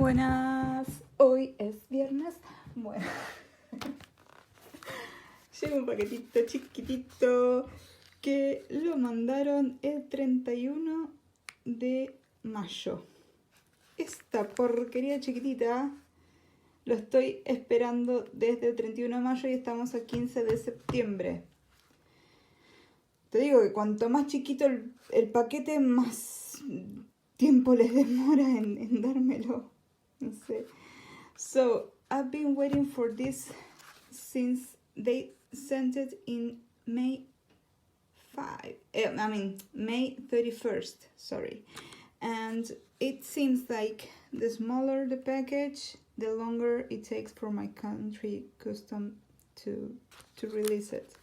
Buenas, hoy es viernes. Bueno, llega un paquetito chiquitito que lo mandaron el 31 de mayo. Esta porquería chiquitita lo estoy esperando desde el 31 de mayo y estamos a 15 de septiembre. Te digo que cuanto más chiquito el paquete, más tiempo les demora en dármelo. No sé. So, I've been waiting for this since they sent it in May 31st, sorry. And it seems like the smaller the package, the longer it takes for my country custom to release it.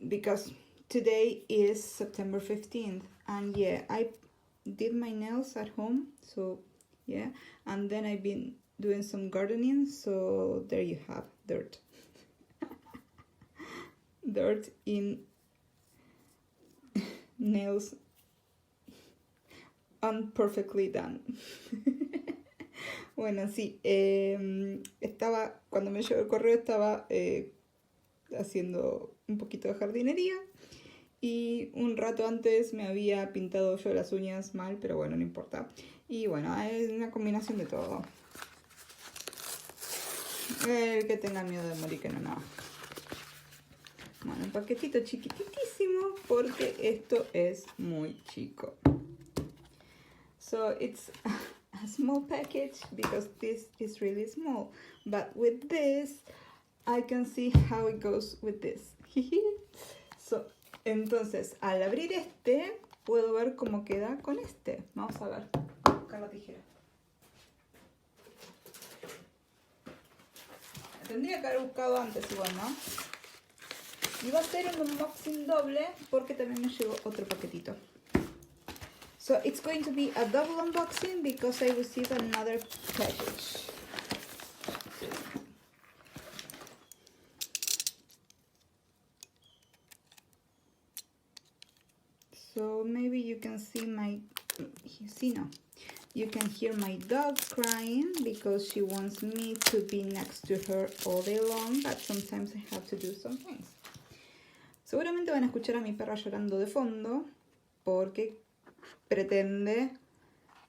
Because today is September 15th, and yeah, I did my nails at home, so yeah, and then I've been doing some gardening, so there you have dirt. Dirt in nails unperfectly done. Bueno, sí, cuando me llegó el correo estaba haciendo un poquito de jardinería y un rato antes me había pintado yo las uñas mal, pero bueno, no importa. Y bueno, es una combinación de todo. El que tenga miedo de morir que no nazca. Bueno, un paquetito chiquititísimo porque esto es muy chico. So it's a small package because this is really small. But with this, I can see how it goes with this. So, entonces, al abrir este, puedo ver cómo queda con este. Vamos a ver. Voy a buscar la tijera. Tendría que haber buscado antes igual, ¿no? Y va a ser un unboxing doble porque también me llegó otro paquetito. So it's going to be a double unboxing because I received another package. So maybe you can see you can hear my dog crying because she wants me to be next to her all day long, but sometimes I have to do some things. Seguramente van a escuchar a mi perra llorando de fondo porque pretende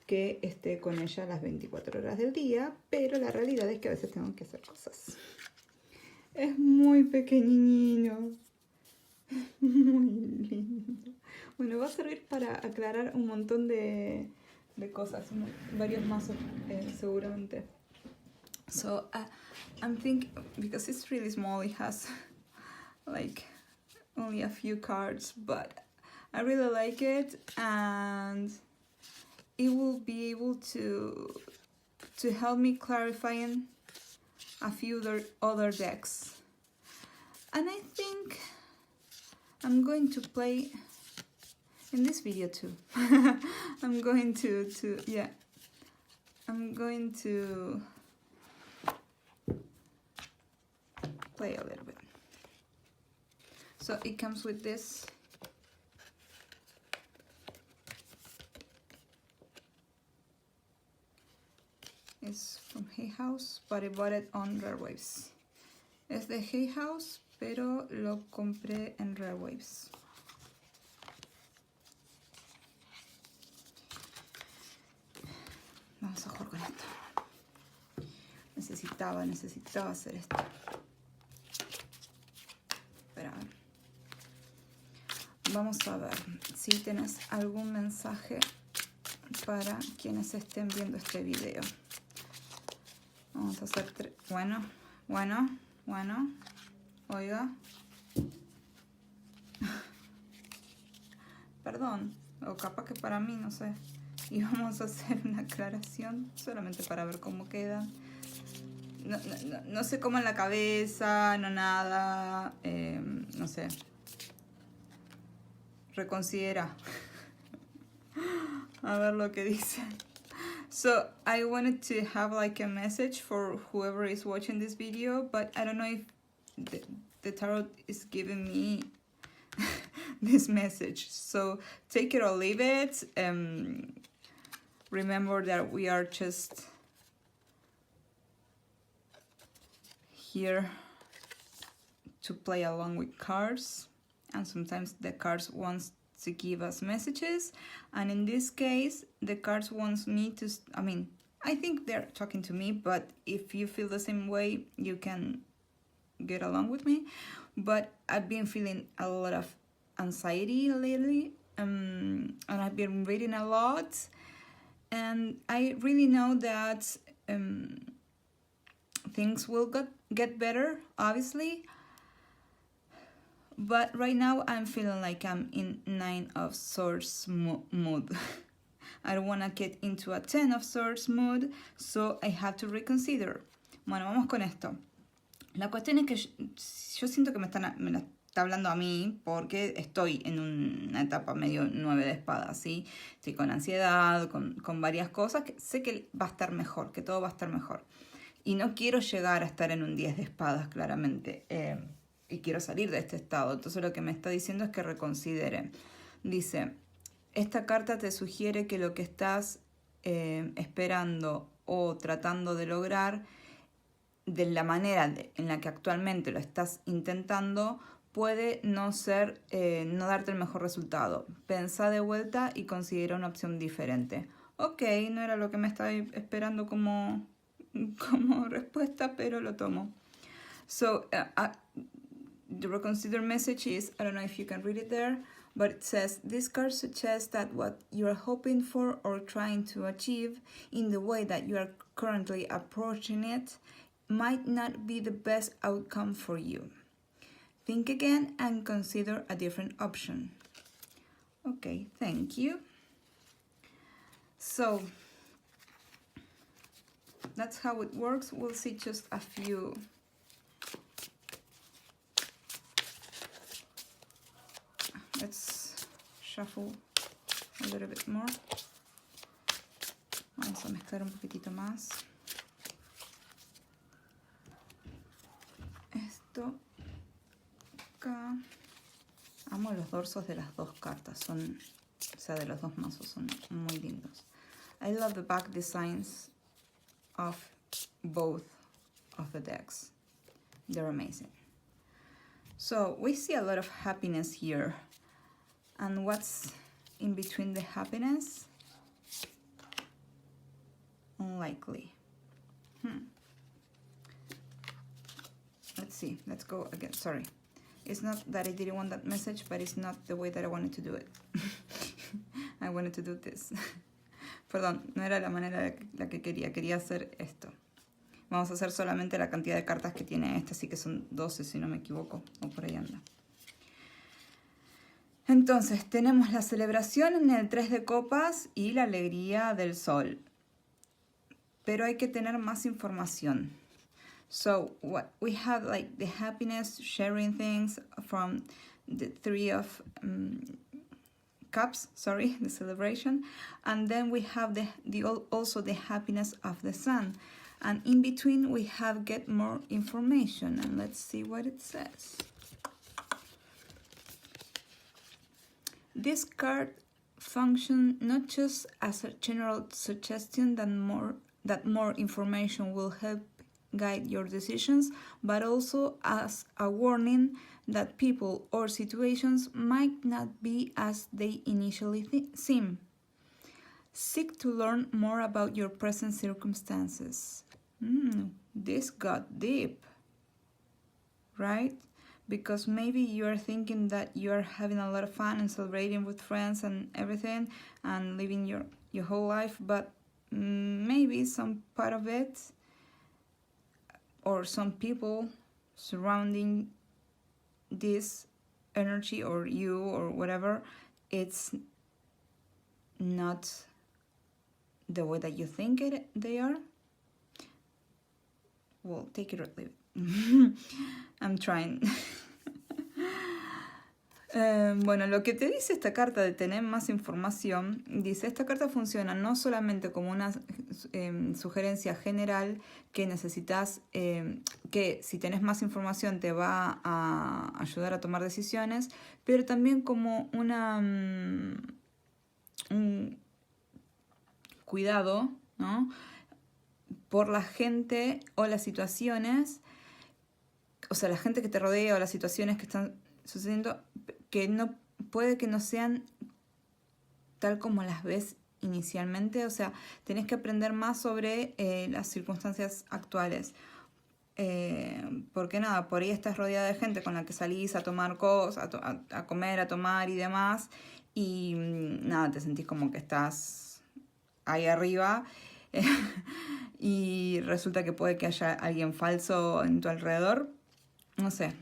que esté con ella las 24 horas del día, pero la realidad es que a veces tengo que hacer cosas. Es muy pequeñino, muy lindo. Bueno, va a servir para aclarar un montón de cosas, varios mazos seguramente. So I'm thinking, because it's really small, it has like only a few cards, but I really like it, and it will be able to help me clarifying a few other decks. And I think I'm going to play in this video too. I'm going to play a little bit. So it comes with this. It's from Hay House, but I bought it on Rare Waves. Es de Hay House, pero lo compré en Rare Waves. Vamos a jugar con esto. Necesitaba hacer esto. Espera, a ver. Vamos a ver si tenés algún mensaje para quienes estén viendo este video. Vamos a hacer bueno, oiga. Perdón, o capaz que para mí, no sé. Y vamos a hacer una aclaración solamente para ver cómo queda. No sé cómo en la cabeza, no nada, no sé. Reconsidera. A ver lo que dice. So I wanted to have like a message for whoever is watching this video, but I don't know if the tarot is giving me this message. So take it or leave it. remember that we are just here to play along with cards, and sometimes the cards wants to give us messages, and in this case the cards wants me to, I think they're talking to me, but if you feel the same way, you can get along with me. But I've been feeling a lot of anxiety lately, and I've been reading a lot, and I really know that things will get better, obviously. But right now I'm feeling like I'm in 9 of Swords mood. I don't want to get into a 10 of Swords mood, so I have to reconsider. Bueno, vamos con esto. La cuestión es que yo siento que me la está hablando a mí porque estoy en una etapa medio 9 de espadas, ¿sí? Estoy con ansiedad, con varias cosas, que sé que va a estar mejor, que todo va a estar mejor. Y no quiero llegar a estar en un 10 de espadas, claramente. Y quiero salir de este estado. Entonces lo que me está diciendo es que reconsidere. Dice, esta carta te sugiere que lo que estás esperando o tratando de lograr, de la manera en la que actualmente lo estás intentando, puede no ser, no darte el mejor resultado. Pensá de vuelta y considera una opción diferente. Ok, no era lo que me estaba esperando como respuesta, pero lo tomo. So, the reconsider message is, I don't know if you can read it there, but it says, this card suggests that what you are hoping for or trying to achieve in the way that you are currently approaching it might not be the best outcome for you. Think again and consider a different option. Okay, thank you. So, that's how it works. We'll see just a few. Let's shuffle a little bit more. Vamos a mezclar un poquitito más. Esto acá. Amo los dorsos de las dos cartas, de los dos mazos, son muy lindos. I love the back designs of both of the decks. They're amazing. So we see a lot of happiness here. And what's in between the happiness? Unlikely. Let's see. Let's go again. Sorry. It's not that I didn't want that message, but it's not the way that I wanted to do it. I wanted to do this. Perdón, no era la manera la que quería. Quería hacer esto. Vamos a hacer solamente la cantidad de cartas que tiene esta, así que son 12 si no me equivoco, o por ahí anda. Entonces, tenemos la celebración en el 3 de copas y la alegría del sol. Pero hay que tener más información. So, what we have, like the happiness, sharing things from the 3 of cups, the celebration. And then we have also the happiness of the sun. And in between we have get more information. And let's see what it says. This card functions not just as a general suggestion that more information will help guide your decisions, but also as a warning that people or situations might not be as they initially seem. Seek to learn more about your present circumstances. This got deep, right? Because maybe you are thinking that you are having a lot of fun and celebrating with friends and everything and living your whole life, but maybe some part of it or some people surrounding this energy or you or whatever, it's not the way that you think they are. Well, take it or leave it. I'm trying. Bueno, lo que te dice esta carta de tener más información, dice, esta carta funciona no solamente como una sugerencia general que necesitas, que si tenés más información te va a ayudar a tomar decisiones, pero también como cuidado, ¿no? Por la gente o las situaciones, o sea, la gente que te rodea o las situaciones que están sucediendo, que no puede que no sean tal como las ves inicialmente. O sea, tenés que aprender más sobre las circunstancias actuales. Porque nada, por ahí estás rodeada de gente con la que salís a tomar cosas, a comer, a tomar y demás, y nada, te sentís como que estás ahí arriba, y resulta que puede que haya alguien falso en tu alrededor. No sé.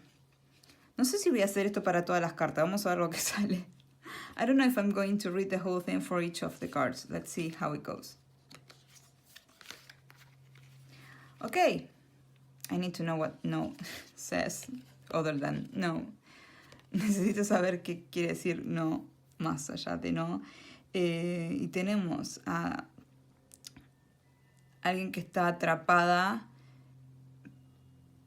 No sé si voy a hacer esto para todas las cartas. Vamos a ver lo que sale. I don't know if I'm going to read the whole thing for each of the cards. Let's see how it goes. Okay. I need to know what no says other than no. Necesito saber qué quiere decir no más allá de no. Y tenemos a alguien que está atrapada,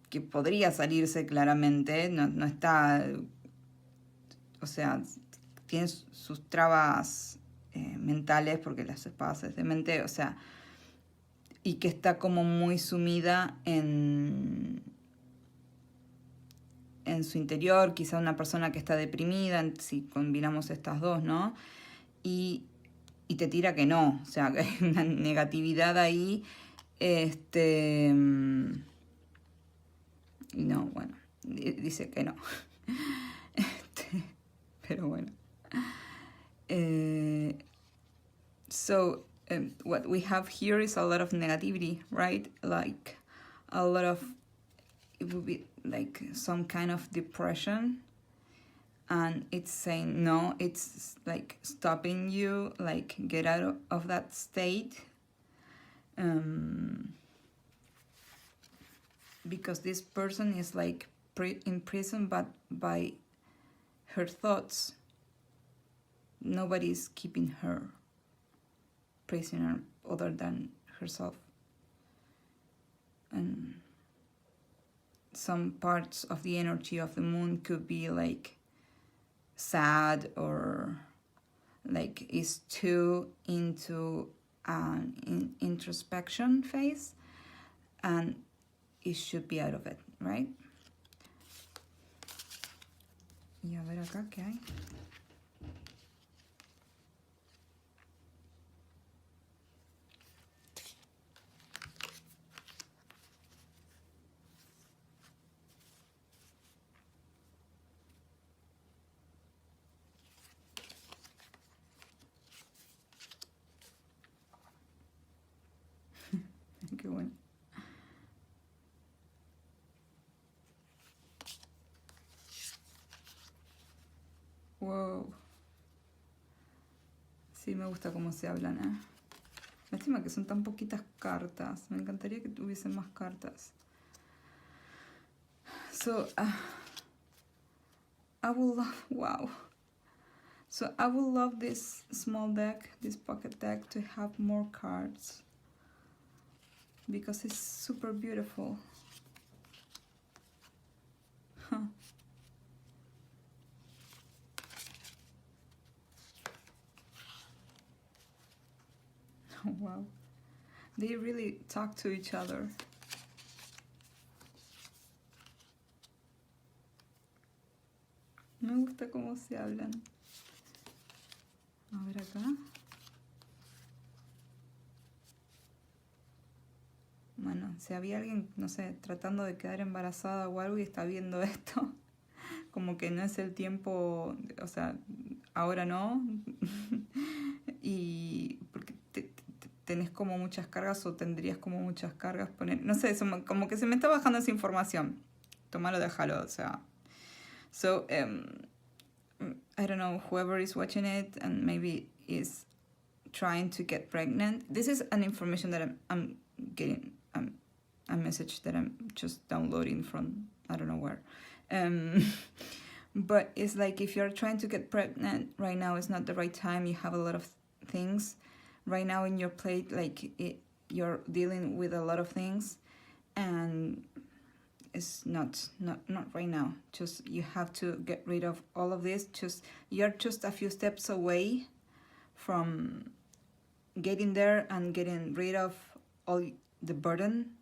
que podría salirse claramente, no está, o sea, tiene sus trabas mentales, porque las espadas es de mente, o sea, y que está como muy sumida en su interior, quizá una persona que está deprimida, si combinamos estas dos, ¿no? Y te tira que no, o sea, que hay una negatividad ahí, y no, bueno, dice que no. Pero bueno. So, what we have here is a lot of negativity, right? Like, a lot of, it would be like some kind of depression. And it's saying no, it's like stopping you, like get out of that state. Because this person is like imprisoned but by her thoughts. Nobody's keeping her prisoner other than herself. And some parts of the energy of the moon could be like sad, or like is too into an introspection phase, and it should be out of it, right? Y a ver acá qué hay. Qué bueno. Wow. Sí, me gusta cómo se hablan, ¿eh? Lástima que son tan poquitas cartas. Me encantaría que tuviesen más cartas. So, I will love, wow. So I would love this small deck, this pocket deck, to have more cards, because it's super beautiful. Huh. Oh, wow. They really talk to each other. Me gusta cómo se hablan. A ver acá. Bueno, si había alguien, no sé, tratando de quedar embarazada o algo y está viendo esto, como que no es el tiempo, o sea, ahora no. Y porque tenés como muchas cargas, o tendrías como muchas cargas, no sé, como que se me está bajando esa información. Tómalo, déjalo, o sea. So, I don't know, whoever is watching it and maybe is trying to get pregnant. This is an information that I'm getting, a message that I'm just downloading from I don't know where. But it's like, if you're trying to get pregnant right now, it's not the right time. You have a lot of things right now in your plate, like you're dealing with a lot of things, and it's not right now. Just, you have to get rid of all of this. You're just a few steps away from getting there and getting rid of all the burden.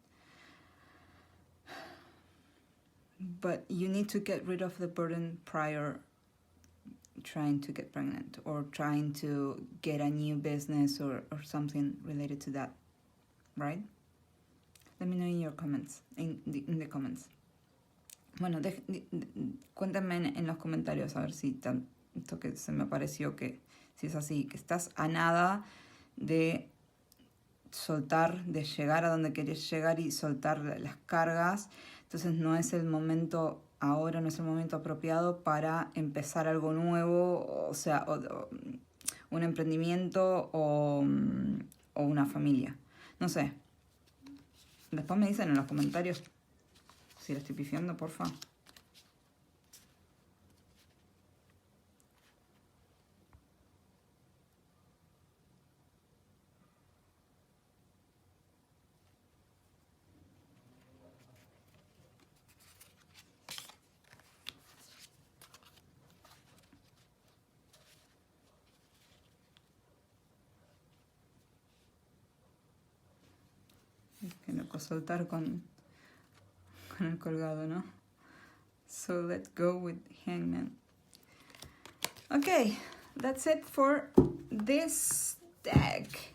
But you need to get rid of the burden prior trying to get pregnant or trying to get a new business or something related to that, right? Let me know in your comments, in the comments. Bueno, cuéntenme en los comentarios a ver si tanto que se me pareció que si es así, que estás a nada de soltar, de llegar a donde querés llegar y soltar las cargas. Entonces no es el momento, ahora no es el momento apropiado para empezar algo nuevo, o sea, un emprendimiento o una familia. No sé. Después me dicen en los comentarios si lo estoy pifiando, porfa. Qué loco soltar con el colgado, ¿no? So let's go with Hangman. Okay, that's it for this deck.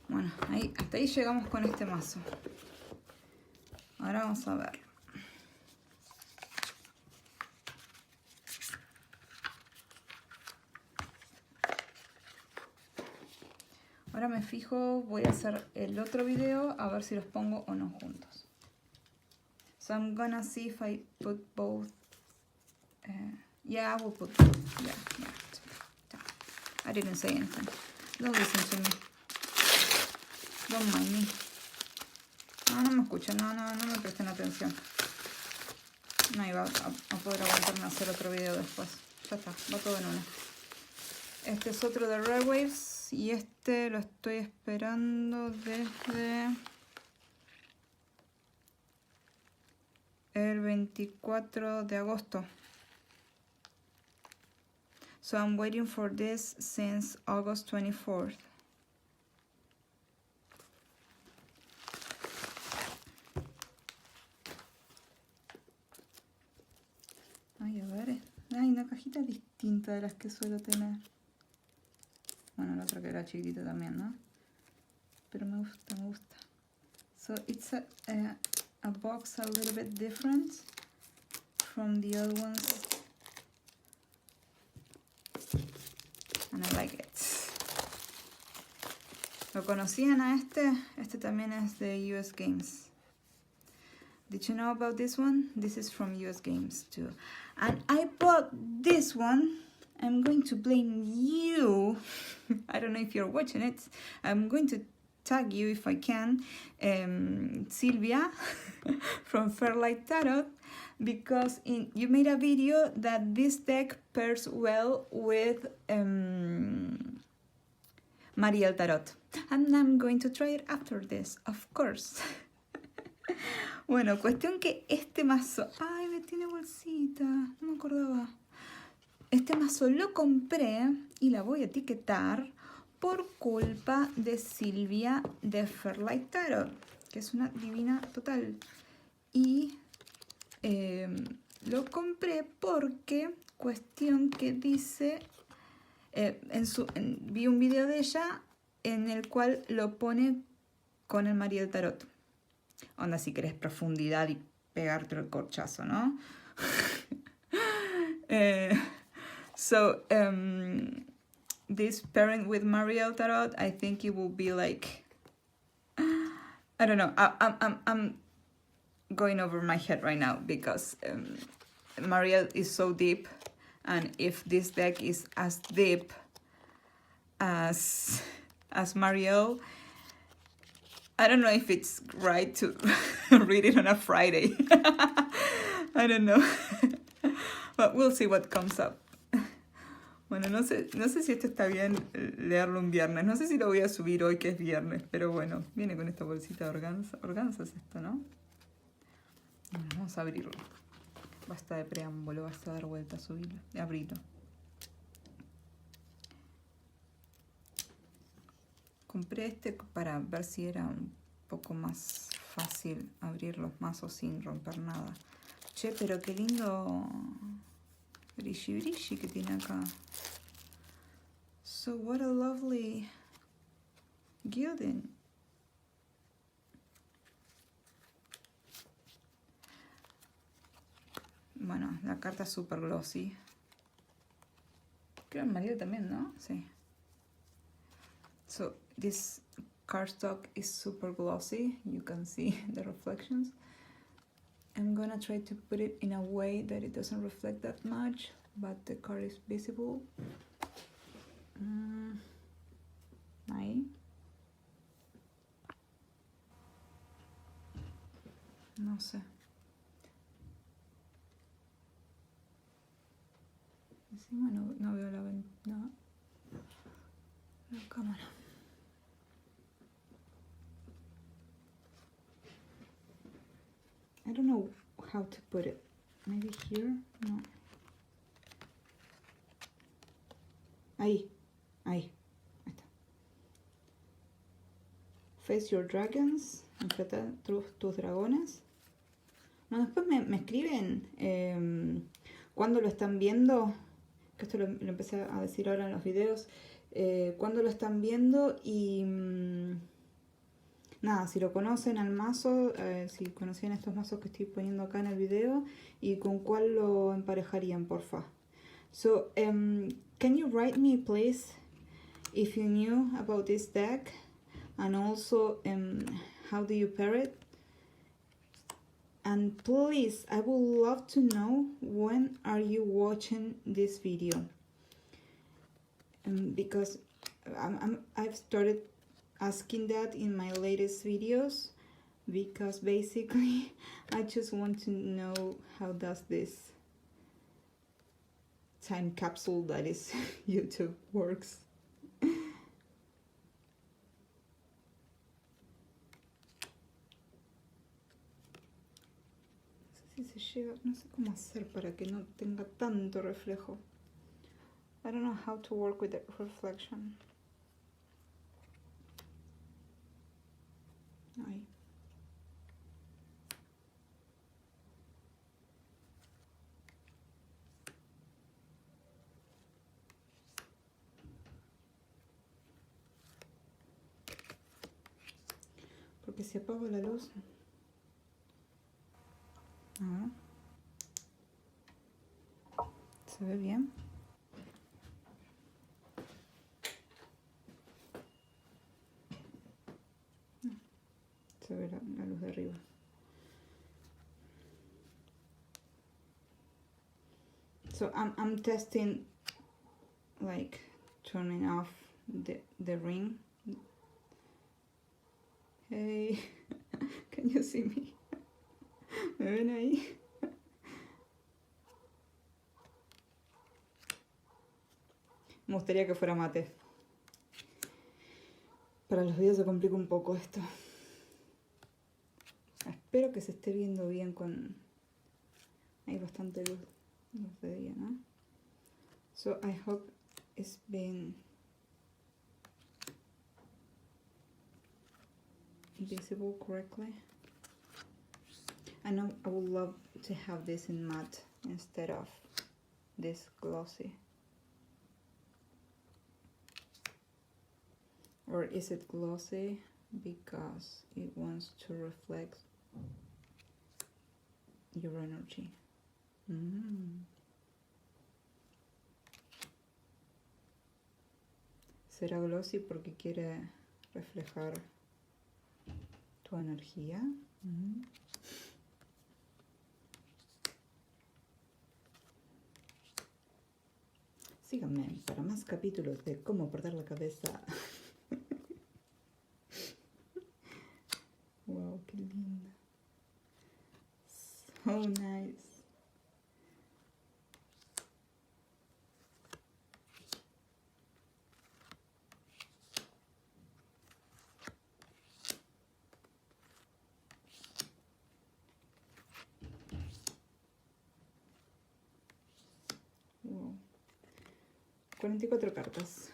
Bueno, hasta ahí llegamos con este mazo. Ahora vamos a ver. Ahora me fijo, voy a hacer el otro video a ver si los pongo o no juntos. So I'm gonna see if I put both. Yeah, I will put both. Yeah. I didn't say anything. Don't listen to me. Don't mind me. No me escuchen, no me presten atención. No iba a poder aguantarme a hacer otro video después. Ya está, va todo en uno. Este es otro de Rare Waves. Y este lo estoy esperando desde el 24 de agosto. So I'm waiting for this since August 24th. Ay, a ver. Hay una cajita distinta de las que suelo tener. Bueno, la otra que era chiquitita también, ¿no? Pero me gusta. So it's a box a little bit different from the other ones. And I like it. ¿Lo conocían a este? Este también es de US Games. Did you know about this one? This is from US Games too. And I bought this one. I'm going to blame you. I don't know if you're watching it. I'm going to tag you if I can. Silvia from Fairlight Tarot. Because you made a video that this deck pairs well with Mariel Tarot. And I'm going to try it after this, of course. Bueno, cuestión que este mazo... Ay, me tiene bolsita. No me acordaba. Este mazo lo compré y la voy a etiquetar por culpa de Silvia de Fairlight Tarot, que es una divina total. Y lo compré porque, cuestión que dice, vi un video de ella en el cual lo pone con el Mariel Tarot. Onda, si querés profundidad y pegarte el corchazo, ¿no? So, this pairing with Mariel Tarot, I think it will be like, I don't know, I'm going over my head right now because Mariel is so deep, and if this deck is as deep as Mariel, I don't know if it's right to read it on a Friday. I don't know. But we'll see what comes up. Bueno, no sé si esto está bien leerlo un viernes. No sé si lo voy a subir hoy que es viernes. Pero bueno, viene con esta bolsita de organza. Organza es esto, ¿no? Bueno, vamos a abrirlo. Basta de preámbulo, basta de dar vueltas, subirlo, abrirlo. Compré este para ver si era un poco más fácil abrir los mazos sin romper nada. Che, pero qué lindo brilli brilli que tiene acá. So what a lovely gilding. Bueno, la carta es super glossy. Creo el marido también, ¿no? Sí. So this cardstock is super glossy. You can see the reflections. I'm gonna try to put it in a way that it doesn't reflect that much, but the card is visible. Ahí. No sé. Encima no veo la cámara. I don't know how to put it. Maybe here? No. Ahí. Ahí está. Face your dragons. Enfrenta tus dragones. No, después me escriben cuando lo están viendo. Que esto lo empecé a decir ahora en los videos. Cuando lo están viendo y... nada, si lo conocen al mazo, si conocían estos mazos que estoy poniendo acá en el video y con cuál lo emparejarían, porfa. So, can you write me please if you knew about this deck and also how do you pair it? And please, I would love to know when are you watching this video, because I've started asking that in my latest videos, because basically I just want to know how does this time capsule that is YouTube works. No sé si se llega, no sé cómo hacer para que no tenga tanto reflejo. I don't know how to work with the reflection. Ahí. Porque si apago la luz. A ver. ¿Se ve bien? No. Se ve la luz de arriba. So I'm testing, like turning off the ring. Hey, can you see me? ¿Me ven ahí? Me gustaría que fuera mate. Para los videos se complica un poco esto. Espero que se esté viendo bien con... Hay bastante luz de día, ¿no? So I hope it's been visible correctly. I know I would love to have this in matte instead of this glossy. Or is it glossy because it wants to reflect your energy? ¿Será glossy porque quiere reflejar tu energía? Síganme para más capítulos de cómo perder la cabeza. Wow, qué lindo. So nice. 44 cartas.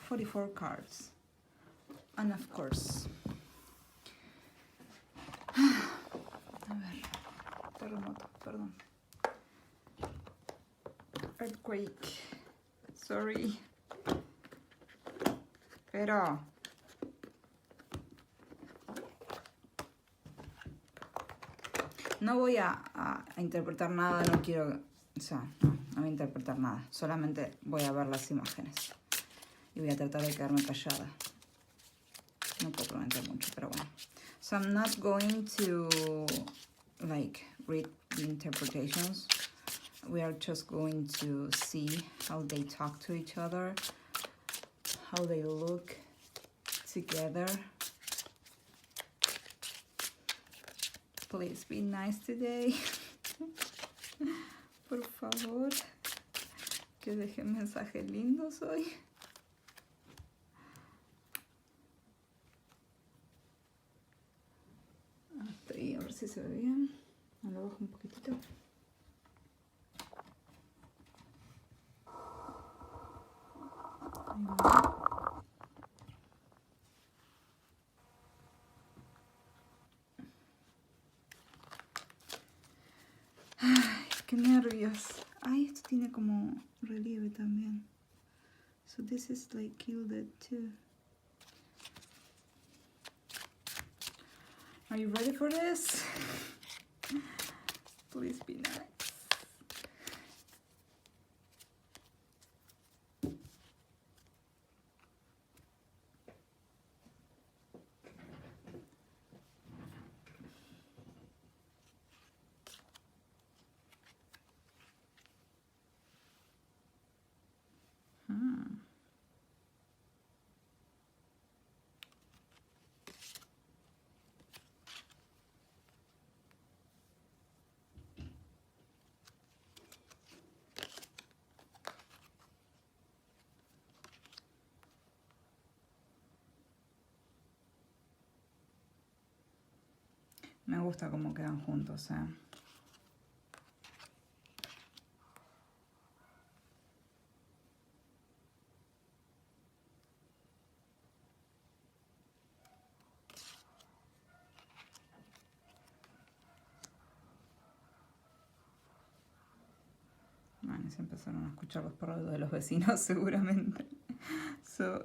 44 cards. And of course. A ver. Terremoto, perdón. Earthquake. Sorry. Pero... no voy a interpretar nada, no quiero... O sea, no voy a interpretar nada. Solamente voy a ver las imágenes. Y voy a tratar de quedarme callada. No puedo prometer mucho, pero bueno. So I'm not going to, like, read the interpretations. We are just going to see how they talk to each other. How they look together. Please be nice today. Por favor. Que dejen mensajes lindos hoy. Hasta ahí, a ver si se ve bien. Me lo bajo un poquitito. Ahí va. Qué nervios. Ay, esto tiene como relieve también. So this is like gilded too. Are you ready for this? Please be nice. Me gusta cómo quedan juntos, ¿eh? Bueno, se empezaron a escuchar los perros de los vecinos seguramente. So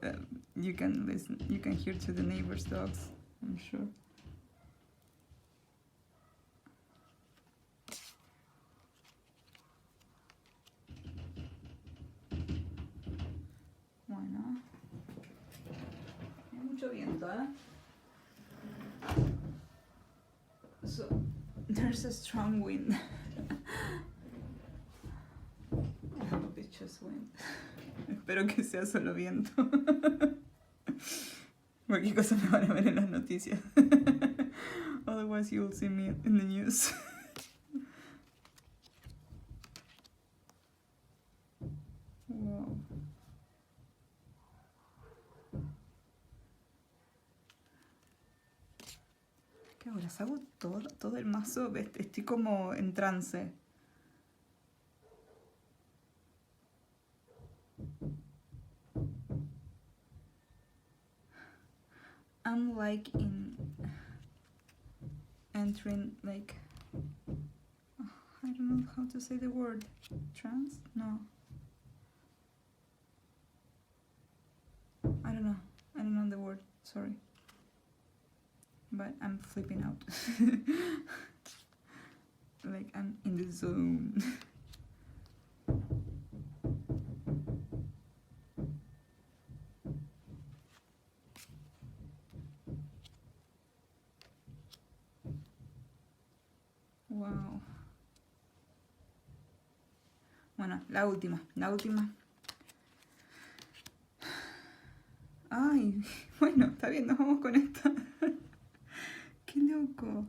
you can listen, you can hear to the neighbors' dogs, I'm sure. Bueno, hay mucho viento, ¿eh? So there's a strong wind. I hope it's just wind. Espero que sea solo viento. Cualquier cosa me van a ver en las noticias. Otherwise you'll see me in the news. Wow. ¿Qué ahora? Hago todo el mazo. Estoy como en trance. I'm like entering like, I don't know how to say the word. Trance? No. I don't know the word, sorry. But I'm flipping out. Like I'm in the zone. Wow. Bueno, la última. Ay, bueno, está bien, nos vamos con esta. Qué loco.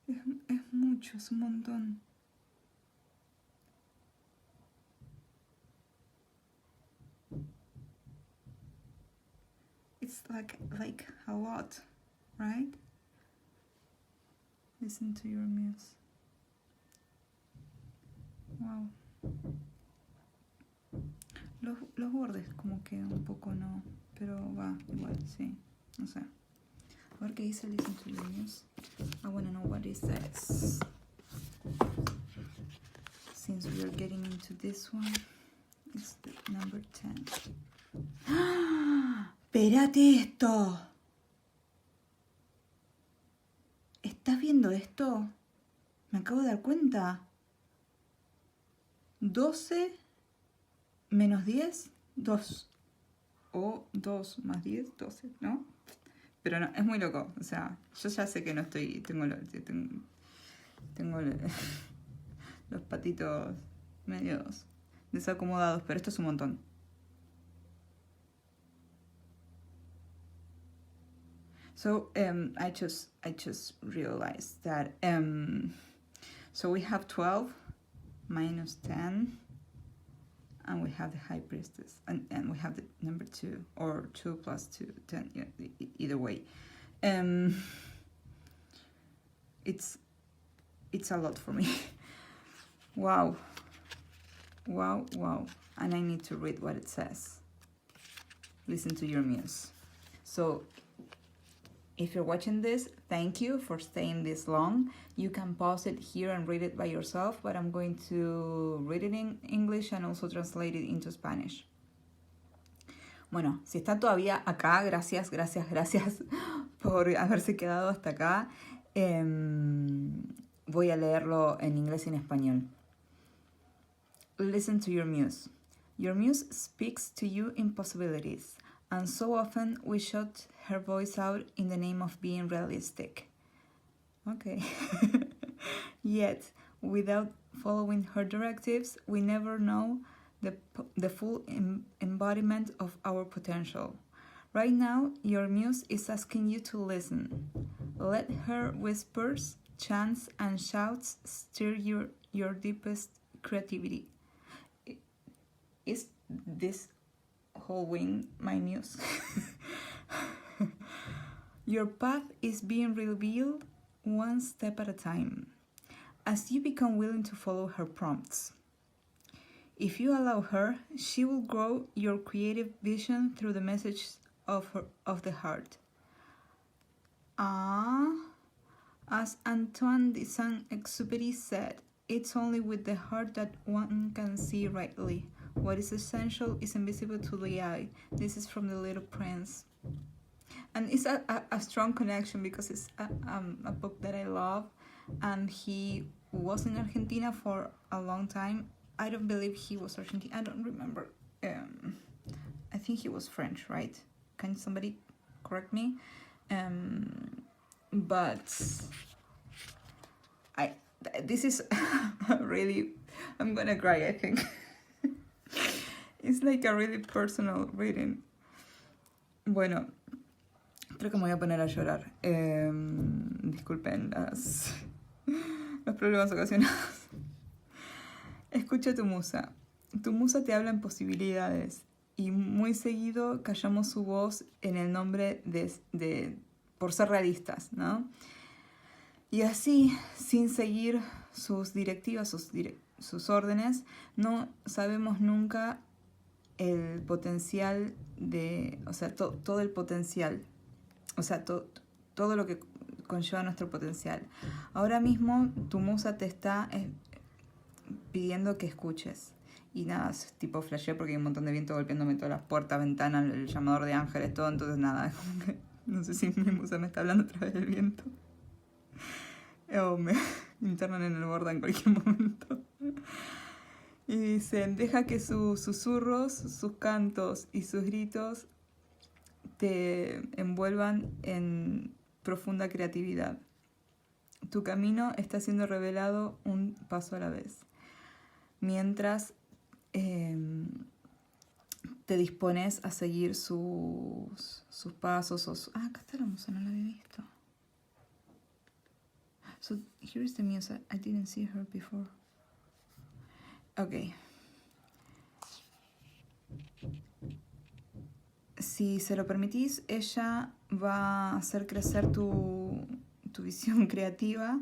Es mucho, es un montón. It's like a lot, right? Listen to your muse. Wow. Los bordes como que un poco no, pero va igual, sí, no sé. A ver qué dice Listen to Your Muse. I wanna know what it says. Since we are getting into this one, it's the number 10. ¡Ah! ¡Espérate esto! ¿Estás viendo esto? Me acabo de dar cuenta. 12 menos 10, 2. O 2 más 10, 12, ¿no? Pero no, es muy loco. O sea, yo ya sé que no estoy... Tengo los patitos medios desacomodados, pero esto es un montón. So I just realized that so we have 12 minus 10, and we have the High Priestess, and we have the number 2, or 2 plus 2, 10, yeah, either way. It's a lot for me. Wow. And I need to read what it says. Listen to your muse. So if you're watching this, thank you for staying this long. You can pause it here and read it by yourself, but I'm going to read it in English and also translate it into Spanish. Bueno, si está todavía acá, gracias por haberse quedado hasta acá. Voy a leerlo en inglés y en español. Listen to your muse. Your muse speaks to you in possibilities, and so often we shut her voice out in the name of being realistic. Okay. Yet, without following her directives, we never know the full embodiment of our potential. Right now, your muse is asking you to listen. Let her whispers, chants, and shouts stir your deepest creativity. Is this whole wing my muse? Your path is being revealed one step at a time, as you become willing to follow her prompts. If you allow her, she will grow your creative vision through the message of the heart. As Antoine de Saint-Exupéry said, it's only with the heart that one can see rightly. What is essential is invisible to the eye. This is from The Little Prince. And it's a strong connection because it's a book that I love, and he was in Argentina for a long time. I don't believe he was Argentine. I don't remember. I think he was French, right? Can somebody correct me? But this is really... I'm gonna cry, I think. It's like a really personal reading. Bueno, creo que me voy a poner a llorar. Disculpen los problemas ocasionados. Escucha tu musa. Tu musa te habla en posibilidades y muy seguido callamos su voz en el nombre de por ser realistas, ¿no? Y así, sin seguir sus directivas, sus órdenes, no sabemos nunca el potencial o sea, todo el potencial, o sea, todo lo que conlleva nuestro potencial. Ahora mismo tu musa te está pidiendo que escuches. Y nada, es tipo flashé porque hay un montón de viento golpeándome todas las puertas, ventanas, el llamador de ángeles, todo, entonces nada, no sé si mi musa me está hablando a través del viento. O me internan en el borda en cualquier momento. Y dice, deja que sus susurros, sus cantos y sus gritos te envuelvan en profunda creatividad. Tu camino está siendo revelado un paso a la vez. Mientras te dispones a seguir sus pasos. Acá está la musa, no la había visto. So here is the muse. I didn't see her before. Okay. Si se lo permitís, ella va a hacer crecer tu visión creativa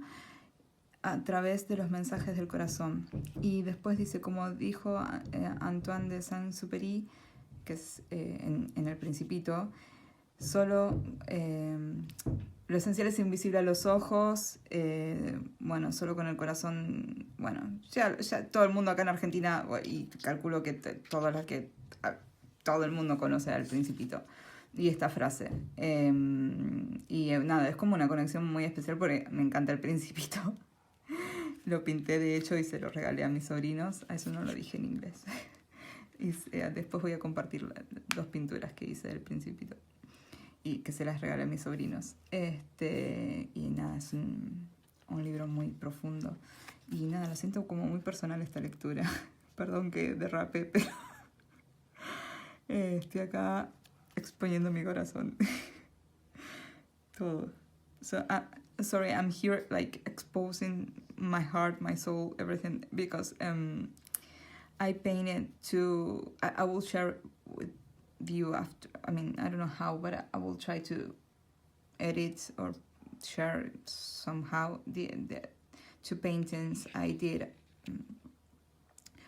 a través de los mensajes del corazón. Y después dice, como dijo Antoine de Saint-Exupéry, que es en El Principito, solo lo esencial es invisible a los ojos, bueno, solo con el corazón, bueno, ya todo el mundo acá en Argentina, y calculo que todo el mundo conoce al Principito y esta frase. Y nada, es como una conexión muy especial porque me encanta El Principito. Lo pinté de hecho y se lo regalé a mis sobrinos, a eso no lo dije en inglés. Y después voy a compartir 2 pinturas que hice del Principito y que se las regalé a mis sobrinos. Y nada, es un libro muy profundo. Y nada, lo siento como muy personal esta lectura. Perdón que derrape, pero estoy acá exponiendo mi corazón. Todo. So, sorry, I'm here like exposing my heart, my soul, everything, because I painted I will share with you after, I mean, I don't know how, but I will try to edit or share somehow the 2 paintings I did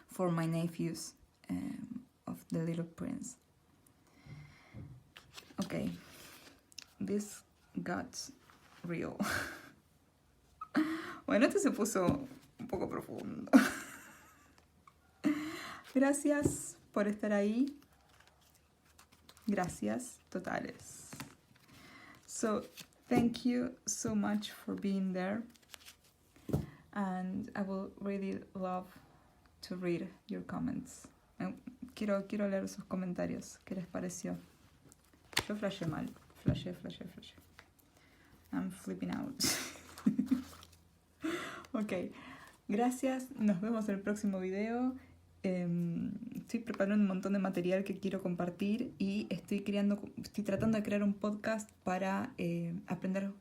for my nephews of The Little Prince. Okay, this got real. Bueno, esto se puso un poco profundo. Gracias por estar ahí. Gracias totales. So, thank you so much for being there. And I will really love to read your comments. Quiero leer sus comentarios. ¿Qué les pareció? Yo flashé mal. Flashé. I'm flipping out. Ok. Gracias. Nos vemos en el próximo video. Estoy preparando un montón de material que quiero compartir y estoy tratando de crear un podcast para aprender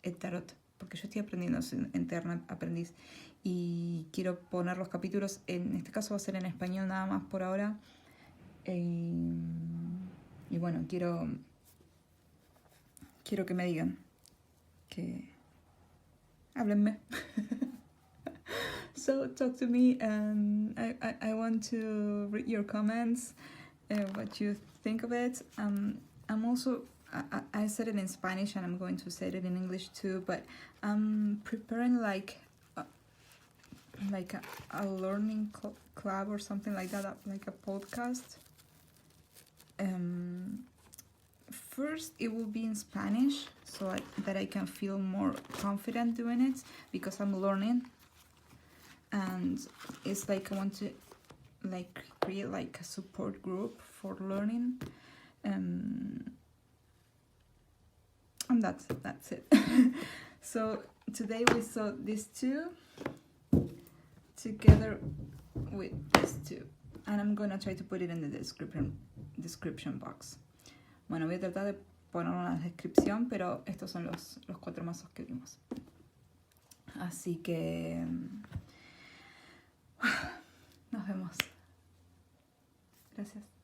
el tarot, porque yo estoy aprendiendo en Internet Aprendiz y quiero poner los capítulos, en este caso va a ser en español nada más por ahora, y bueno, quiero que me digan, que háblenme. So talk to me, and I want to read your comments, what you think of it. I'm also, I said it in Spanish and I'm going to say it in English too, but I'm preparing like a learning club or something like that, like a podcast. First it will be in Spanish, so that I can feel more confident doing it, because I'm learning. And it's like I want to like create like a support group for learning, and that's it. So today we saw these 2 together with these 2, and I'm gonna try to put it in the description box. Bueno, voy a tratar de ponerlo en la descripción, pero estos son los 4 mazos que vimos. Así que nos vemos. Gracias.